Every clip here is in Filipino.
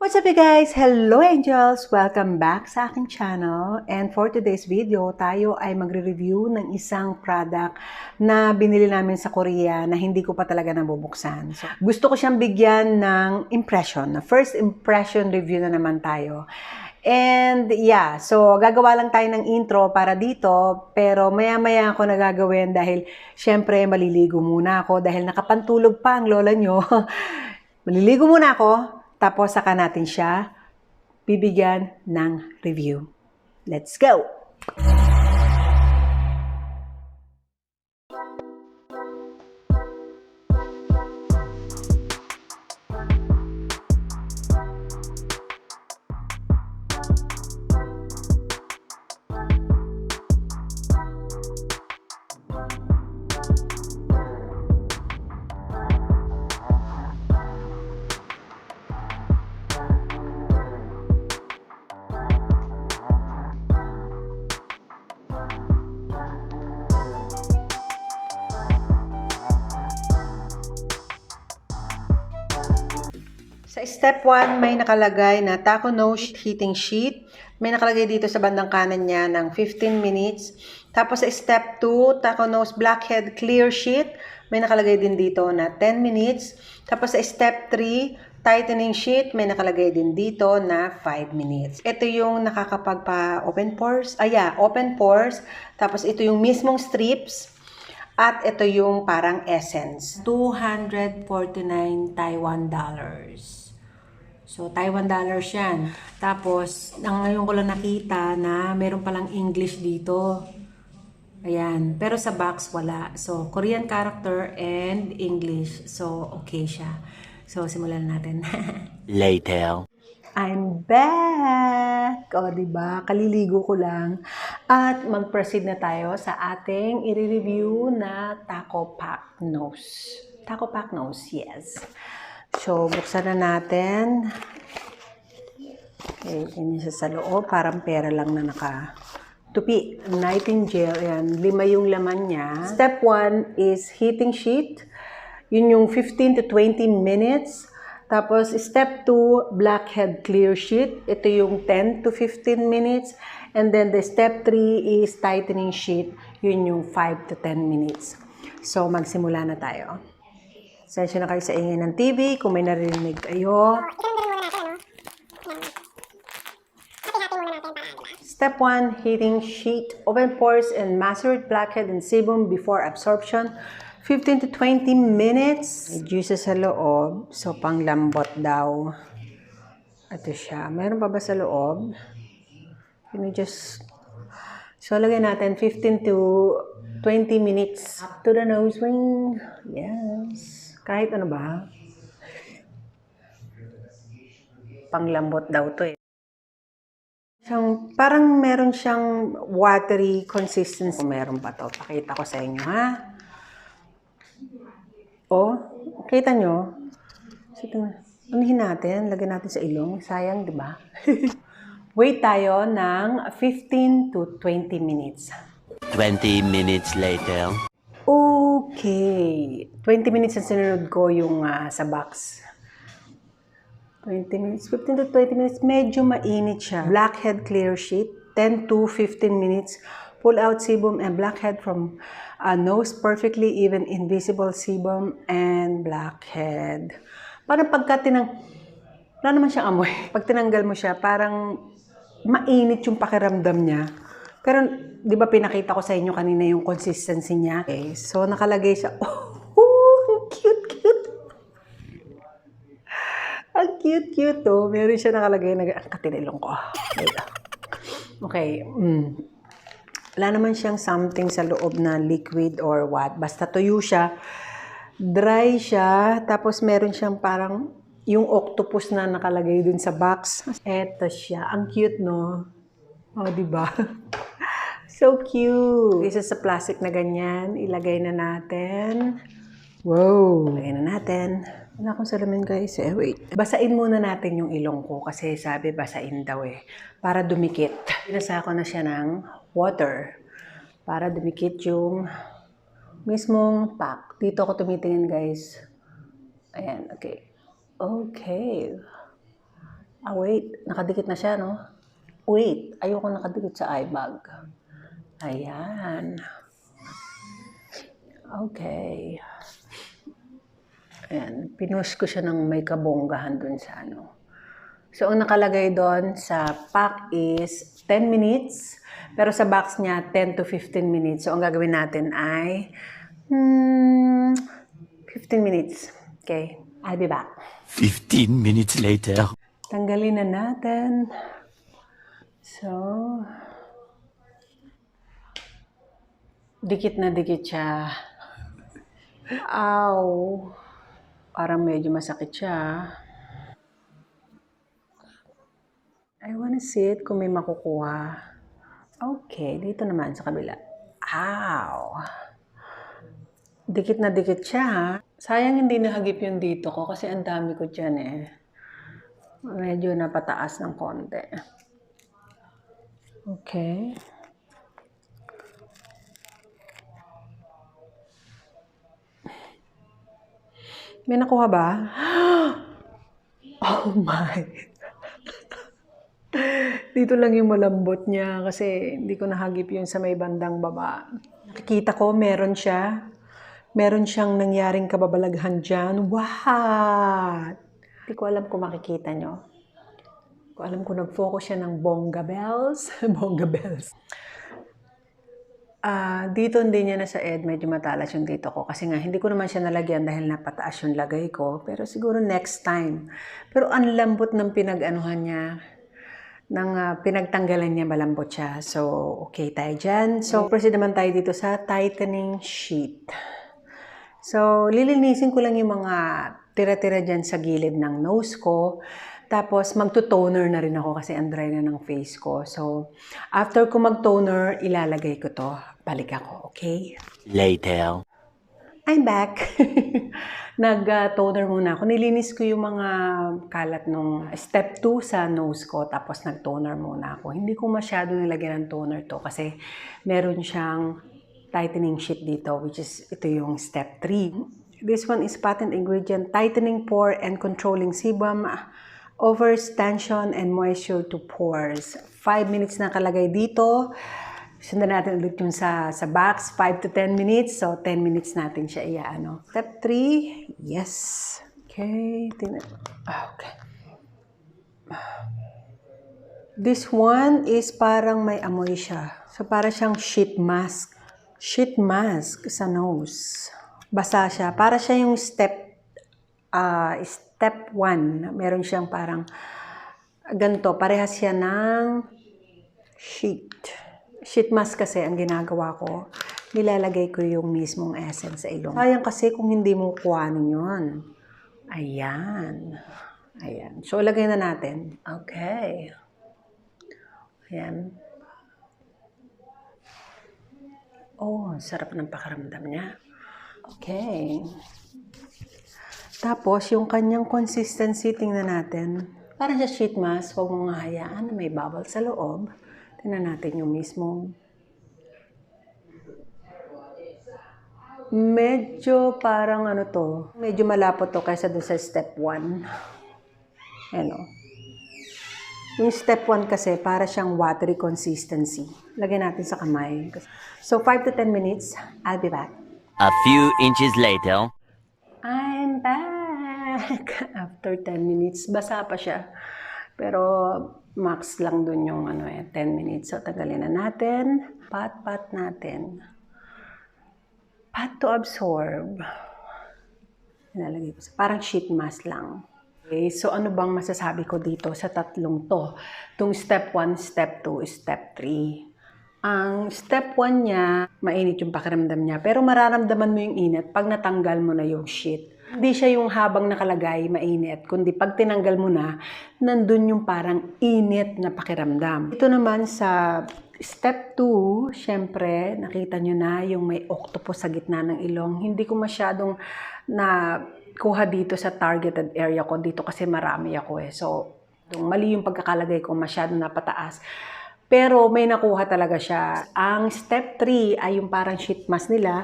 What's up you guys? Hello angels! Welcome back sa aking channel. And for today's video, tayo ay magre-review ng isang product na binili namin sa Korea na hindi ko pa talaga nabubuksan. So, gusto ko siyang bigyan ng impression. First impression review na naman tayo. And yeah, so gagawa lang tayo ng intro para dito, pero maya-maya ako nagagawin dahil syempre maliligo muna ako dahil nakapantulog pa ang lola nyo. Maliligo muna ako. Tapos saka natin siya bibigyan ng review. Let's go! Sa step 1, may nakalagay na taco nose heating sheet. May nakalagay dito sa bandang kanan niya ng 15 minutes. Tapos sa step 2, taco nose blackhead clear sheet. May nakalagay din dito na 10 minutes. Tapos sa step 3, tightening sheet. May nakalagay din dito na 5 minutes. Ito yung nakakapagpa-open pores. Open pores. Tapos ito yung mismong strips. At ito yung parang essence. 249 Taiwan dollars. So, Taiwan dollars yan. Tapos, ngayon ko lang nakita na meron palang English dito. Ayan. Pero sa box, wala. So, Korean character and English. So, okay siya. So, simulan natin. Later. I'm back! O, diba? Kaliligo ko lang. At mag-proceed na tayo sa ating i-review na taco pack nose. Taco pack nose, yes. So, buksan na natin. Okay, ganyan siya sa loob. Parang pera lang na naka-tupi. Nightingale, yan. 5 yung laman niya. Step 1 is heating sheet. Yun yung 15 to 20 minutes. Tapos, step 2, blackhead clear sheet. Ito yung 10 to 15 minutes. And then, the step 3 is tightening sheet. Yun yung 5 to 10 minutes. So, magsimula na tayo. Sensya na kayo sa ingay ng TV kung may narinig kayo. Step 1, heating sheet. Open pores and macerate blackhead and sebum before absorption. 15 to 20 minutes. May juices sa loob. So, panglambot daw. Ito siya. Meron pa ba sa loob? So, lagyan natin 15 to 20 minutes. Up to the nose ring. Yes. Kahit ano ba? Panglambot daw to eh. Parang meron siyang watery consistency. Meron pa to. Pakita ko sa inyo, ha? Oh, kita nyo? Anuhin natin. Lagyan natin sa ilong. Sayang, di ba? Wait tayo ng 15 to 20 minutes. 20 minutes later. Okay. 20 minutes ang sinunod ko yung sa box. 20 minutes, 15 to 20 minutes. Medyo mainit siya. Blackhead clear sheet. 10 to 15 minutes. Pull out sebum and blackhead from nose perfectly even invisible sebum and blackhead. Parang wala naman siyang amoy. Pag tinanggal mo siya, parang mainit yung pakiramdam niya. Pero, di ba pinakita ko sa inyo kanina yung consistency niya? Okay, so nakalagay siya. Oh, cute. Ang cute oh. Meron siya nakalagay na katinilong ko. Okay. Wala naman siyang something sa loob na liquid or what. Basta tuyo siya. Dry siya. Tapos meron siyang parang yung octopus na nakalagay dun sa box. Eto siya. Ang cute, no? Oh, diba? So cute. Isa sa plastic na ganyan. Ilagay na natin. Wow. Ilagay na natin. Wala akong salamin guys. Wait. Basain muna natin yung ilong ko kasi sabi basain daw eh. Para dumikit. Pinasa ko na siya ng water. Para dumikit yung mismong pack. Dito ako tumitingin guys. Ayan, okay. Okay. Ah, wait. Nakadikit na siya, no? Wait. Ayoko nakadikit sa eye bag. Ayan. Okay. Ayan. Pinush ko siya ng may kabonggahan dun sa ano. So, ang nakalagay doon sa pack is 10 minutes. Pero sa box niya, 10 to 15 minutes. So, ang gagawin natin ay 15 minutes. Okay. I'll be back. 15 minutes later. Tanggalin na natin. So, dikit na dikit siya. Ow! Parang medyo masakit siya. I wanna see it kung may makukuha. Okay, dito naman sa kabila. Ow! Dikit na dikit siya, ha? Sayang hindi nahagip yung dito ko kasi ang dami ko dyan eh. Medyo napataas ng konti. Okay. May nakuha ba? Oh my! Dito lang yung malambot niya kasi hindi ko nahagip yung sa may bandang baba. Nakikita ko meron siya. Meron siyang nangyaring kababalaghan dyan. What? Hindi ko alam kung makikita nyo. Hindi ko alam kung nag-focus siya ng bongga bells. Bongga bells. Dito hindi niya na sa ed, medyo matalas yung dito ko. Kasi nga, hindi ko naman siya nalagyan dahil napataas yung lagay ko. Pero siguro next time. Pero ang lambot ng pinag-anuhan niya. Pinagtanggalan niya, malambot siya. So, okay tayo dyan. So, proceed naman tayo dito sa tightening sheet. So, lilinisin ko lang yung mga tira-tira dyan sa gilid ng nose ko. Tapos, magto-toner na rin ako kasi ang dry na ng face ko. So, after ko mag-toner, ilalagay ko to. Balik ako, okay? Later. I'm back. Nag-toner muna ako. Nilinis ko yung mga kalat nung step 2 sa nose ko. Tapos, nag-toner muna ako. Hindi ko masyado nilagyan ng toner to kasi meron siyang tightening sheet dito, which is ito yung step 3. This one is patent ingredient, tightening pore and controlling sebum, offers tension and moisture to pores. 5 minutes na kalagay dito. Sundan natin ulit yung sa box, 5 to 10 minutes. So, 10 minutes natin siya iaano. Step 3, yes. Okay. Okay. This one is parang may amoy siya. So, para siyang sheet mask. Sheet mask sa nose. Basa siya. Para siya yung step 1. Meron siyang parang ganito. Parehas siya ng sheet. Sheet mask kasi ang ginagawa ko. Nilalagay ko yung mismong essence sa ilong. Sayang kasi kung hindi mo kuhanin yun. Ayan. Ayan. So, lagay na natin. Okay. Ayan. Oh, sarap ng pakiramdam niya. Okay. Tapos, yung kanyang consistency, tingnan natin. Parang sa sheet mask, huwag mong hayaan na may bubble sa loob. Tingnan natin yung mismong. Medyo parang ano to. Medyo malapot to kaysa doon sa step 1. Ano. Yung step 1 kasi, para siyang watery consistency. Lagyan natin sa kamay. So, 5 to 10 minutes, I'll be back. A few inches later. I'm back! After 10 minutes, basa pa siya. Pero, max lang dun yung 10 minutes. So, tagalin na natin. Pat-pat natin. Pat to absorb. Nilalagay ko. Parang sheet mask lang. Okay, so ano bang masasabi ko dito sa tatlong to? Itong step 1, step 2, step 3. Ang step 1 niya, mainit yung pakiramdam niya. Pero mararamdaman mo yung init pag natanggal mo na yung sheet. Hindi siya yung habang nakalagay, mainit. Kundi pag tinanggal mo na, nandun yung parang init na pakiramdam. Ito naman sa step 2, syempre, nakita nyo na yung may octopus sa gitna ng ilong. Hindi ko masyadong kuha dito sa targeted area ko. Dito kasi marami ako eh. So, mali yung pagkakalagay ko, masyadong napataas. Pero may nakuha talaga siya. Ang step 3 ay yung parang sheet mask nila,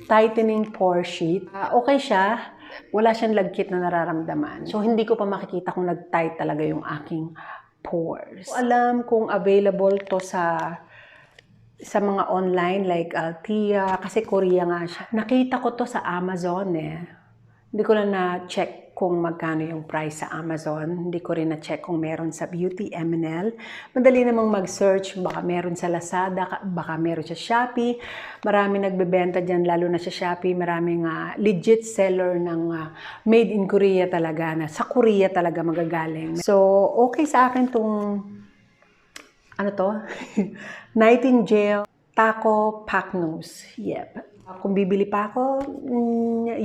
tightening pore sheet. Okay siya. wala siyang lagkit na nararamdaman. So, hindi ko pa makikita kung nag-tight talaga yung aking pores. Alam kung available to sa mga online like Althea, kasi Korea nga siya. Nakita ko to sa Amazon eh. Hindi ko lang na-check kung magkano yung price sa Amazon. Hindi ko rin na-check kung meron sa Beauty MNL. Madali namang mag-search. Baka meron sa Lazada, baka meron sa Shopee. Marami nagbebenta dyan, lalo na sa Shopee. Maraming legit seller ng made in Korea talaga, na sa Korea talaga magagaling. So, okay sa akin tong, ano to? Nightingale Taco Pack Nose. Yep. Kung bibili pa ako,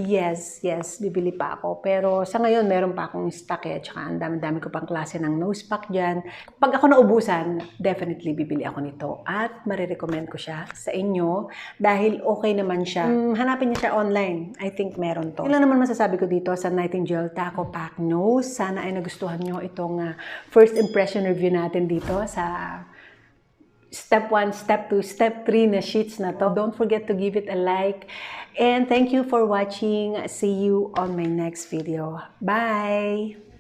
yes, bibili pa ako. Pero sa ngayon, meron pa akong stock eh. Tsaka ang dami-dami ko pang klase ng nose pack dyan. Pag ako naubusan, definitely bibili ako nito. At marirecommend ko siya sa inyo dahil okay naman siya. Hanapin niyo siya online. I think meron to. Yun lang naman masasabi ko dito sa Nightingale Taco Pack Nose. Sana ay nagustuhan nyo itong first impression review natin dito sa Step 1, Step 2, Step 3 na sheets na to. Don't forget to give it a like. And thank you for watching. See you on my next video. Bye!